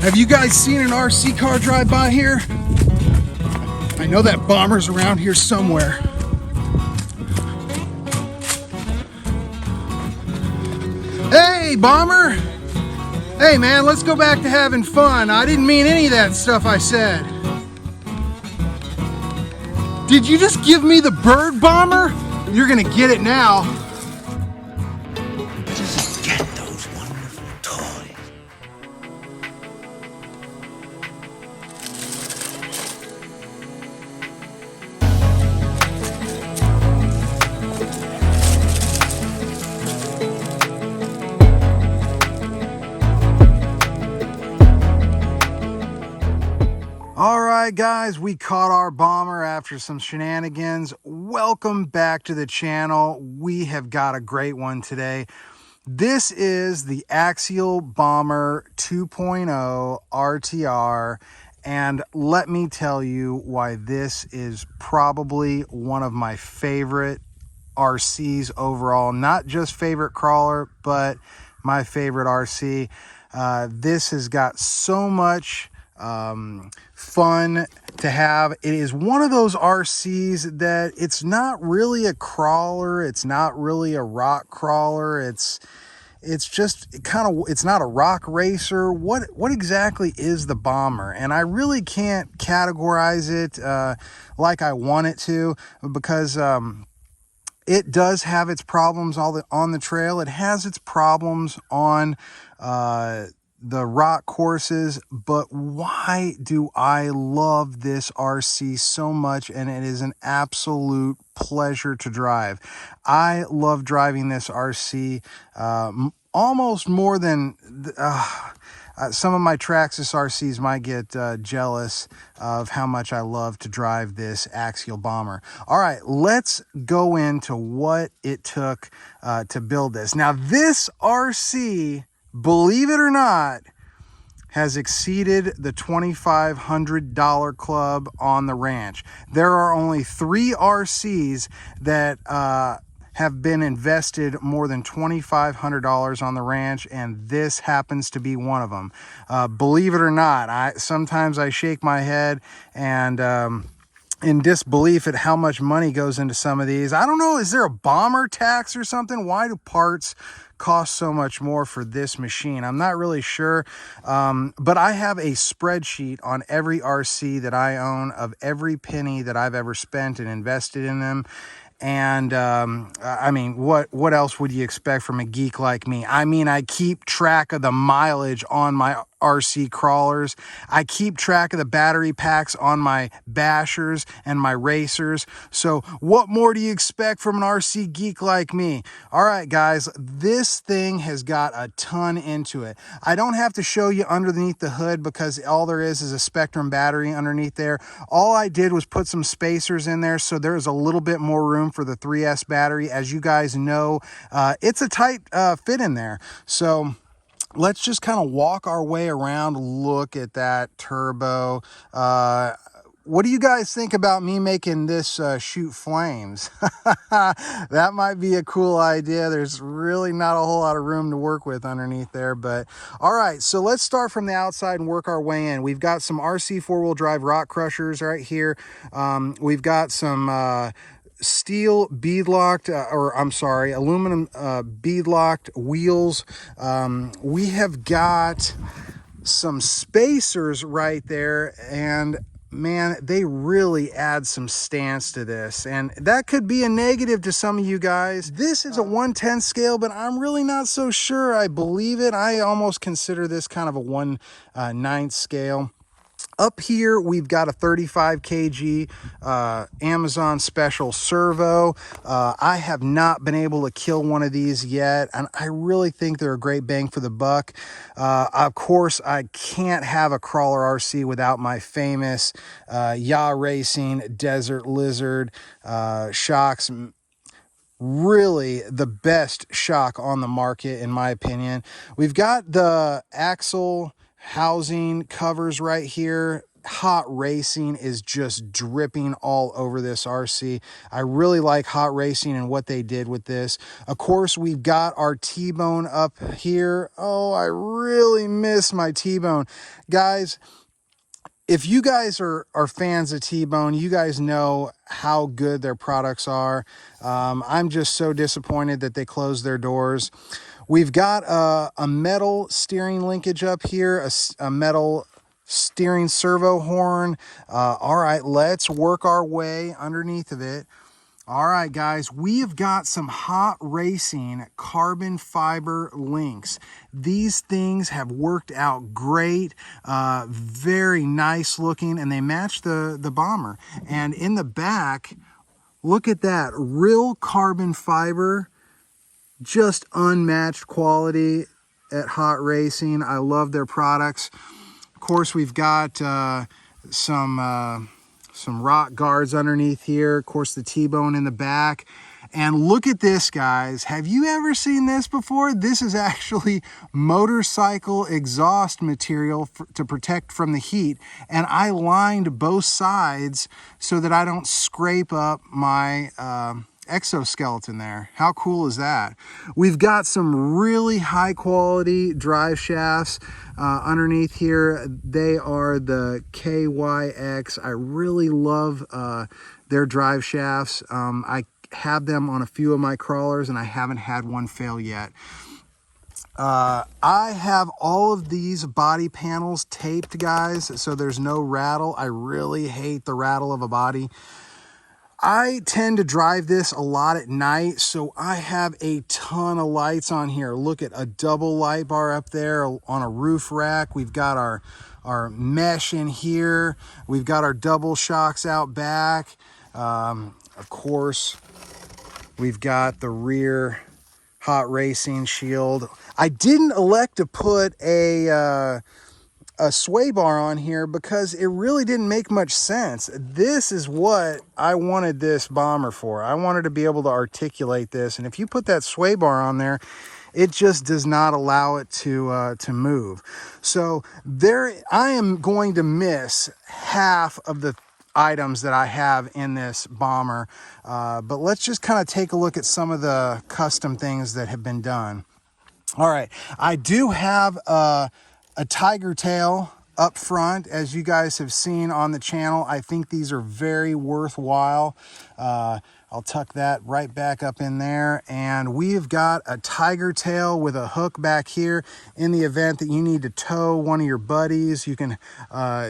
Have you guys seen an RC car drive by here? I know that Bomber's around here somewhere. Hey, Bomber! Hey, man, let's go back to having fun. I didn't mean any of that stuff I said. Did you just give me the bird, Bomber? You're gonna get it now. Just get those wonderful toys. All right, guys, we caught our Bomber after some shenanigans. Welcome back to the channel. We have got a great one today. This is the Axial Bomber 2.0 RTR, and let me tell you why this is probably one of my favorite RCs overall. Not just favorite crawler, but my favorite RC. This has got so much fun to have. It is one of those RCs that it's not really a crawler, it's not really a rock crawler, it's just kind of, it's not a rock racer. What exactly is the Bomber? And I really can't categorize it like I want it to, because it does have its problems on the trail. It has its problems on the rock courses, but why do I love this RC so much? And it is an absolute pleasure to drive. I love driving this RC almost more than some of my Traxxas RCs might get jealous of how much I love to drive this Axial Bomber. All right, let's go into what it took to build this. Now, this RC, believe it or not, has exceeded the $2,500 club on the ranch. There are only 3 RCs that have been invested more than $2,500 on the ranch, and this happens to be one of them. Believe it or not, sometimes I shake my head and in disbelief at how much money goes into some of these. I don't know, is there a Bomber tax or something? Why do parts cost so much more for this machine? I'm not really sure, but I have a spreadsheet on every RC that I own of every penny that I've ever spent and invested in them. And I mean, what else would you expect from a geek like me? I mean, I keep track of the mileage on my RC crawlers. I keep track of the battery packs on my bashers and my racers. So what more do you expect from an RC geek like me? All right, guys, this thing has got a ton into it. I don't have to show you underneath the hood because all there is a Spectrum battery underneath there. All I did was put some spacers in there, so there's a little bit more room for the 3S battery. As you guys know, it's a tight fit in there. So let's just kind of walk our way around, look at that turbo. What do you guys think about me making this shoot flames? That might be a cool idea. There's really not a whole lot of room to work with underneath there, but all right, so let's start from the outside and work our way in. We've got some RC four-wheel drive rock crushers right here. We've got some steel bead-locked, aluminum bead-locked wheels. We have got some spacers right there, and man, they really add some stance to this, and that could be a negative to some of you guys. This is a 1/10 scale, but I'm really not so sure I believe it. I almost consider this kind of a 1/9 scale. Up here, we've got a 35 kg Amazon special servo. I have not been able to kill one of these yet, and I really think they're a great bang for the buck. Of course, I can't have a crawler RC without my famous Yaw Racing Desert Lizard shocks. Really the best shock on the market, in my opinion. We've got the axle housing covers right here. Hot Racing is just dripping all over this RC. I really like Hot Racing and what they did with this. Of course, we've got our T-Bone up here. Oh, I really miss my T-Bone. Guys, if you guys are fans of T-Bone, you guys know how good their products are. I'm just so disappointed that they closed their doors. We've got a metal steering linkage up here, a metal steering servo horn. All right, let's work our way underneath of it. All right, guys, we have got some Hot Racing carbon fiber links. These things have worked out great, very nice looking, and they match the Bomber. And in the back, look at that, real carbon fiber, just unmatched quality at Hot Racing. I love their products. Of course, we've got some rock guards underneath here. Of course, the T-Bone in the back. And look at this, guys. Have you ever seen this before? This is actually motorcycle exhaust material to protect from the heat. And I lined both sides so that I don't scrape up my exoskeleton there. How cool is that? We've got some really high quality drive shafts underneath here. They are the KYX. I really love their drive shafts. I have them on a few of my crawlers and I haven't had one fail yet. I have all of these body panels taped, guys, so there's no rattle. I really hate the rattle of a body. I tend to drive this a lot at night, so I have a ton of lights on here. Look at a double light bar up there on a roof rack. We've got our mesh in here. We've got our double shocks out back. Of course, we've got the rear Hot Racing shield. I didn't elect to put a sway bar on here because it really didn't make much sense. This is what I wanted this Bomber for. I wanted to be able to articulate this, and if you put that sway bar on there, it just does not allow it to move. So there, I am going to miss half of the items that I have in this Bomber, but let's just kind of take a look at some of the custom things that have been done. All right, I do have a tiger tail up front, as you guys have seen on the channel. I think these are very worthwhile. I'll tuck that right back up in there. And we've got a tiger tail with a hook back here. In the event that you need to tow one of your buddies, you can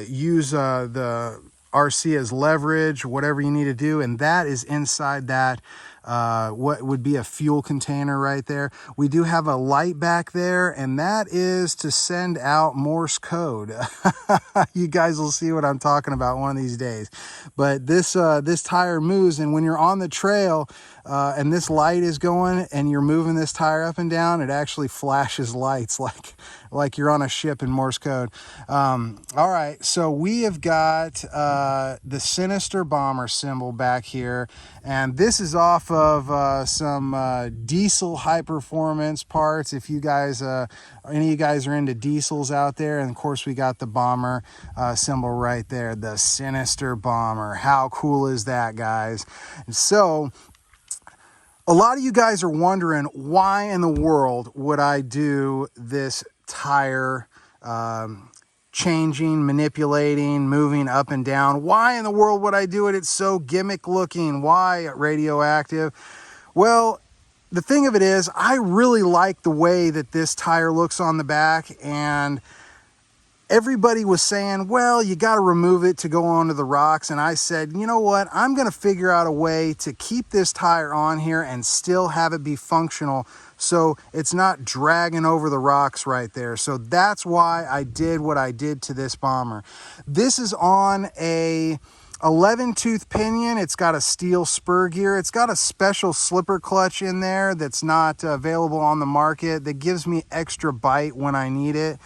use the RC as leverage, whatever you need to do. And that is inside that what would be a fuel container right there. We do have a light back there, and that is to send out Morse code. You guys will see what I'm talking about one of these days. But this tire moves, and when you're on the trail and this light is going and you're moving this tire up and down, it actually flashes lights like you're on a ship in Morse code. All right, so we have got the Sinister Bomber symbol back here, and this is off of some diesel high performance parts. If you guys, any of you guys are into diesels out there, and of course we got the Bomber symbol right there, the Sinister Bomber. How cool is that, guys? And so a lot of you guys are wondering, why in the world would I do this tire changing, manipulating, moving up and down? Why in the world would I do it? It's so gimmick looking. Why Radioactive? Well, the thing of it is, I really like the way that this tire looks on the back, and everybody was saying, well, you got to remove it to go onto the rocks. And I said, you know what? I'm going to figure out a way to keep this tire on here and still have it be functional, so it's not dragging over the rocks right there. So that's why I did what I did to this Bomber. This is on a 11 tooth pinion. It's got a steel spur gear. It's got a special slipper clutch in there that's not available on the market, that gives me extra bite when I need it.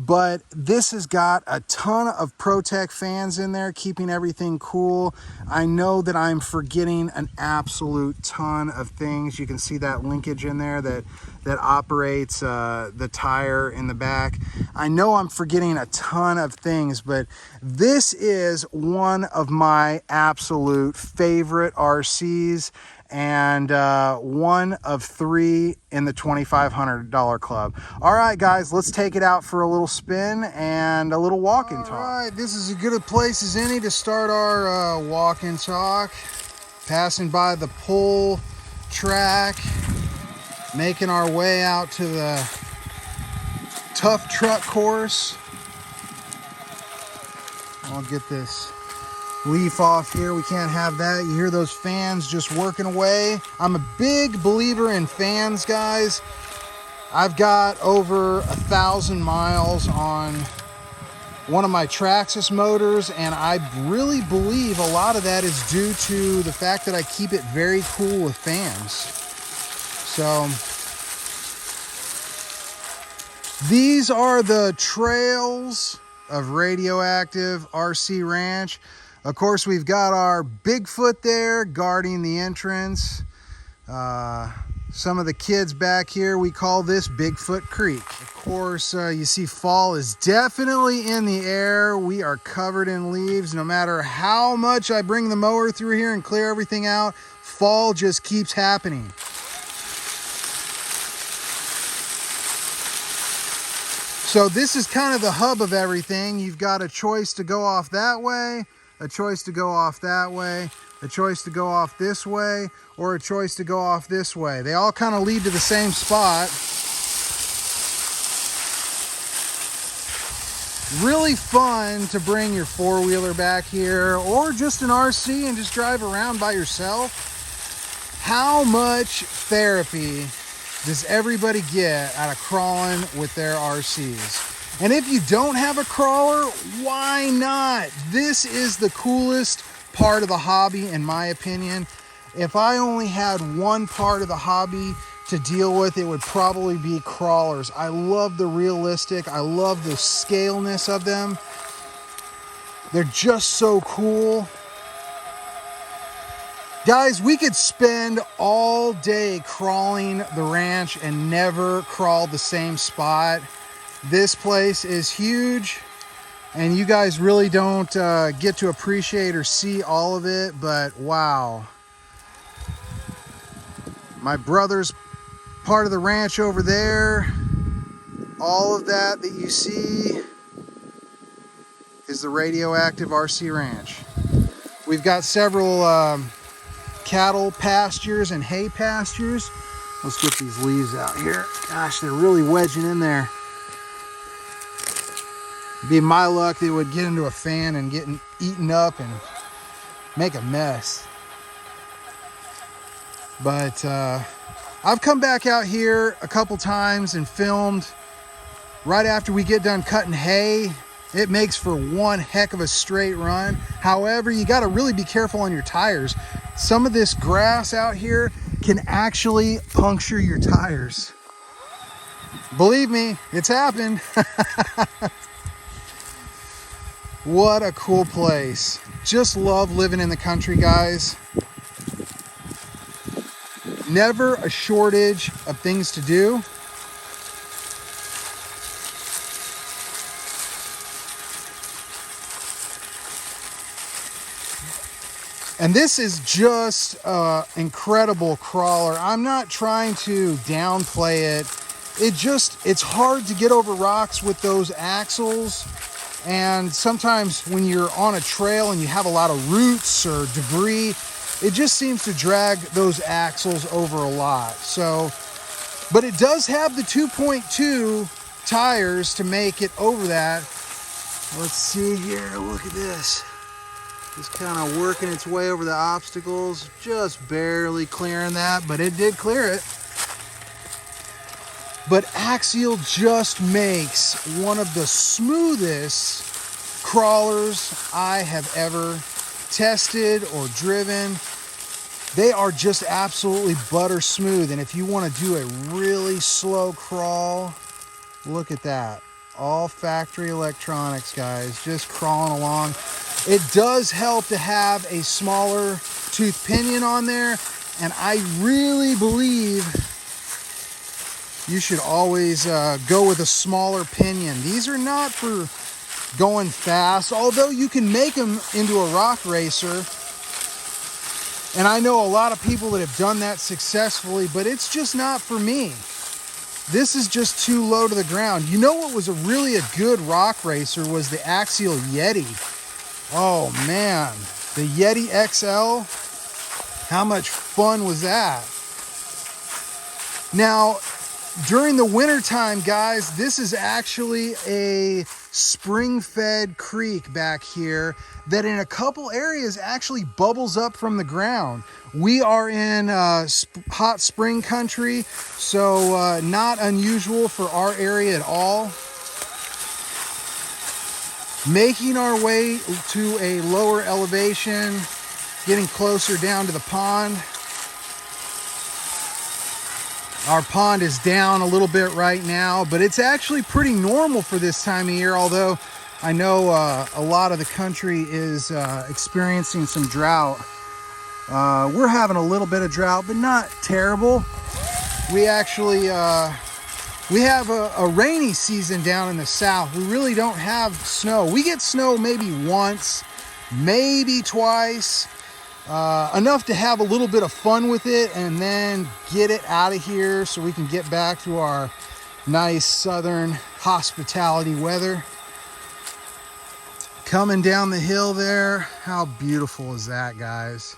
But this has got a ton of Protec fans in there, keeping everything cool. I know that I'm forgetting an absolute ton of things. You can see that linkage in there that that operates the tire in the back. I know I'm forgetting a ton of things, but this is one of my absolute favorite RCs, and one of 3 in the $2,500 club. All right, guys, let's take it out for a little spin and a little walk and talk. All right, this is as good a place as any to start our walk and talk. Passing by the pull track, making our way out to the tough truck course. I'll get this leaf off here. We can't have that. You hear those fans just working away. I'm a big believer in fans, guys. I've got over 1,000 miles on one of my Traxxas motors, and I really believe a lot of that is due to the fact that I keep it very cool with fans. So these are the trails of Radioactive RC Ranch. Of course, we've got our Bigfoot there guarding the entrance. Some of the kids back here, we call this Bigfoot Creek. Of course, you see fall is definitely in the air. We are covered in leaves. No matter how much I bring the mower through here and clear everything out, fall just keeps happening. So this is kind of the hub of everything. You've got a choice to go off that way, a choice to go off that way, a choice to go off this way, or a choice to go off this way. They all kind of lead to the same spot. Really fun to bring your four-wheeler back here, or just an RC and just drive around by yourself. How much therapy does everybody get out of crawling with their RCs? And if you don't have a crawler, why not? This is the coolest part of the hobby, in my opinion. If I only had one part of the hobby to deal with, it would probably be crawlers. I love the realistic, I love the scaleness of them. They're just so cool. Guys, we could spend all day crawling the ranch and never crawl the same spot. This place is huge, and you guys really don't get to appreciate or see all of it, but wow. My brother's part of the ranch over there. All of that you see is the Radioactive RC Ranch. We've got several cattle pastures and hay pastures. Let's get these leaves out here. Gosh, they're really wedging in there. It'd be my luck they would get into a fan and get eaten up and make a mess. But I've come back out here a couple times and filmed right after we get done cutting hay. It makes for one heck of a straight run. However, you got to really be careful on your tires. Some of this grass out here can actually puncture your tires. Believe me, it's happened. What a cool place. Just love living in the country, guys. Never a shortage of things to do. And this is just an incredible crawler. I'm not trying to downplay it. It's hard to get over rocks with those axles. And sometimes when you're on a trail and you have a lot of roots or debris, it just seems to drag those axles over a lot. So, but it does have the 2.2 tires to make it over that. Let's see here, look at this. Just kind of working its way over the obstacles, just barely clearing that, but it did clear it. But Axial just makes one of the smoothest crawlers I have ever tested or driven. They are just absolutely butter smooth. And if you want to do a really slow crawl, look at that. All factory electronics, guys, just crawling along. It does help to have a smaller tooth pinion on there. And I really believe you should always go with a smaller pinion. These are not for going fast, although you can make them into a rock racer. And I know a lot of people that have done that successfully, but it's just not for me. This is just too low to the ground. You know what was really a good rock racer was the Axial Yeti. Oh man, the Yeti XL. How much fun was that? Now, during the winter time, guys, this is actually a spring-fed creek back here that in a couple areas actually bubbles up from the ground. We are in hot spring country, so not unusual for our area at all. Making our way to a lower elevation, getting closer down to the pond. Our pond is down a little bit right now, but it's actually pretty normal for this time of year, although I know a lot of the country is experiencing some drought. We're having a little bit of drought, but not terrible. We actually, we have a rainy season down in the south. We really don't have snow. We get snow maybe once, maybe twice. Enough to have a little bit of fun with it and then get it out of here so we can get back to our nice southern hospitality weather. Coming down the hill there, how beautiful is that, guys?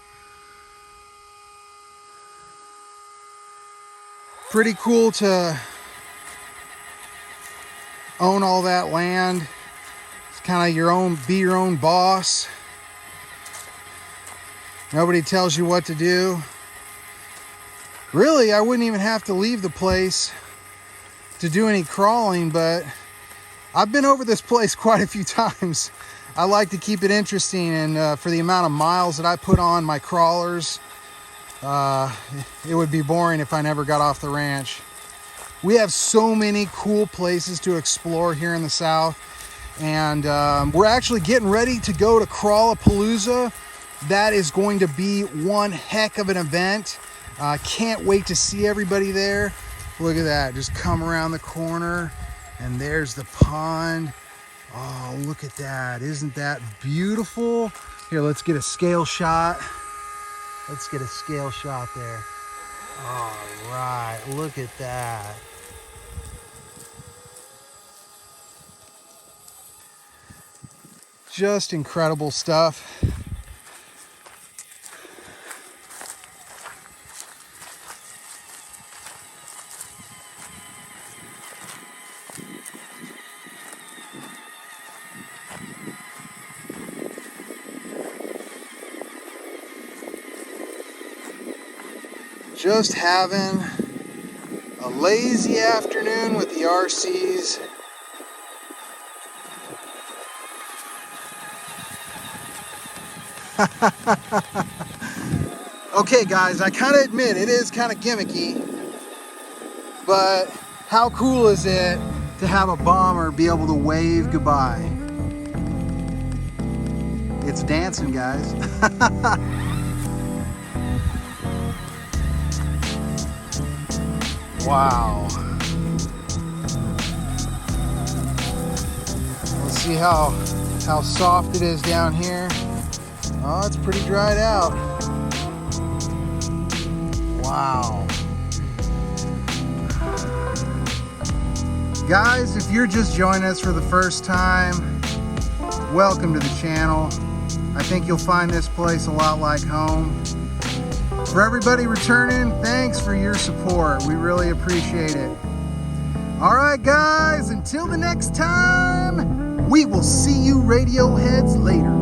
Pretty cool to own all that land. It's kind of be your own boss. Nobody tells you what to do. Really, I wouldn't even have to leave the place to do any crawling, but I've been over this place quite a few times. I like to keep it interesting, and for the amount of miles that I put on my crawlers, it would be boring if I never got off the ranch. We have so many cool places to explore here in the South, and we're actually getting ready to go to Crawlapalooza. That is going to be one heck of an event. Can't wait to see everybody there. Look at that, just come around the corner and there's the pond. Oh, look at that, isn't that beautiful? Here, let's get a scale shot. Let's get a scale shot there. All right, look at that. Just incredible stuff. Just having a lazy afternoon with the RCs. Okay guys, I kind of admit it is kind of gimmicky, but how cool is it to have a bomber be able to wave goodbye? It's dancing, guys. Wow. Let's see how soft it is down here. Oh, it's pretty dried out. Wow. Guys, if you're just joining us for the first time, welcome to the channel. I think you'll find this place a lot like home. For everybody returning, thanks for your support. We really appreciate it. All right, guys, until the next time, we will see you Radioheads later.